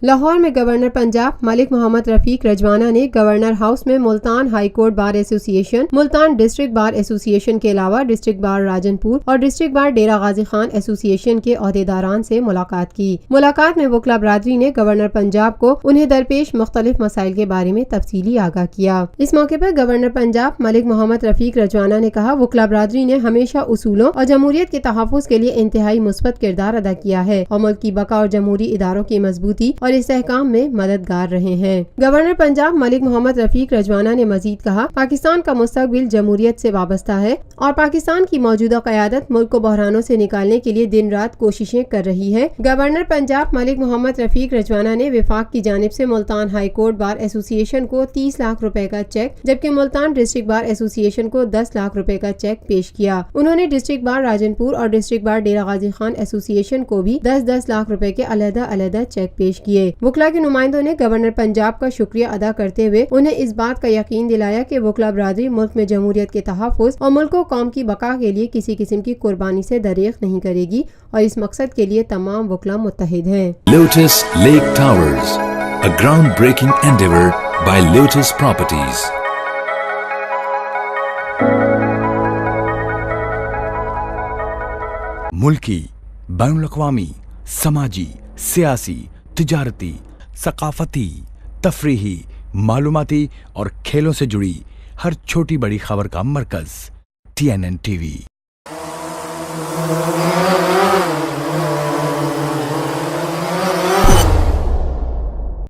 لاہور میں گورنر پنجاب ملک محمد رفیق رجوانہ نے governor house میں ملتان ہائی کورٹ بار ایسوسی ایشن، ملتان ڈسٹرکٹ بار ایسوسی ایشن کے علاوہ ڈسٹرکٹ بار راجن پور اور ڈسٹرکٹ بار ڈیرہ غازی خان ایسوسی ایشن کے عہدیداران سے ملاقات کی۔ ملاقات میں وکلا برادری نے گورنر پنجاب کو انہیں درپیش مختلف مسائل کے بارے میں تفصیلی آگاہ کیا۔ اس موقع پر گورنر پنجاب ملک محمد رفیق رجوانہ نے کہا، وکلا برادری نے ہمیشہ اصولوں اور جمہوریت کے تحفظ کے لیے انتہائی مثبت کردار ادا کیا ہے اور ملک کی بقا اور جمہوری اداروں کی مضبوطی اور استحکام میں مددگار رہے ہیں۔ گورنر پنجاب ملک محمد رفیق رجوانہ نے مزید کہا، پاکستان کا مستقبل جمہوریت سے وابستہ ہے اور پاکستان کی موجودہ قیادت ملک کو بحرانوں سے نکالنے کے لیے دن رات کوششیں کر رہی ہے۔ گورنر پنجاب ملک محمد رفیق رجوانہ نے وفاق کی جانب سے ملتان ہائی کورٹ بار ایسوسی ایشن کو 30 لاکھ روپے کا چیک جبکہ ملتان ڈسٹرکٹ بار ایسوسی ایشن کو 10 لاکھ روپے کا چیک پیش کیا۔ انہوں نے ڈسٹرکٹ بار راجن پور اور ڈسٹرکٹ بار ڈیرہ غازی خان ایسوسی ایشن کو بھی 10 لاکھ روپے کے علیحدہ چیک پیش کیے۔ وکلا کے نمائندوں نے گورنر پنجاب کا شکریہ ادا کرتے ہوئے انہیں اس بات کا یقین دلایا کہ وکلا برادری ملک میں جمہوریت کے تحفظ اور ملک و قوم کی بقا کے لیے کسی قسم کی قربانی سے دریغ نہیں کرے گی اور اس مقصد کے لیے تمام وکلا متحد ہیں۔ Lotus Lake Towers, a groundbreaking endeavor by Lotus Properties. ملکی، بین الاقوامی، سماجی، سیاسی، تجارتی، ثقافتی، تفریحی، معلوماتی اور کھیلوں سے جڑی ہر چھوٹی بڑی خبر کا مرکز TNN TV۔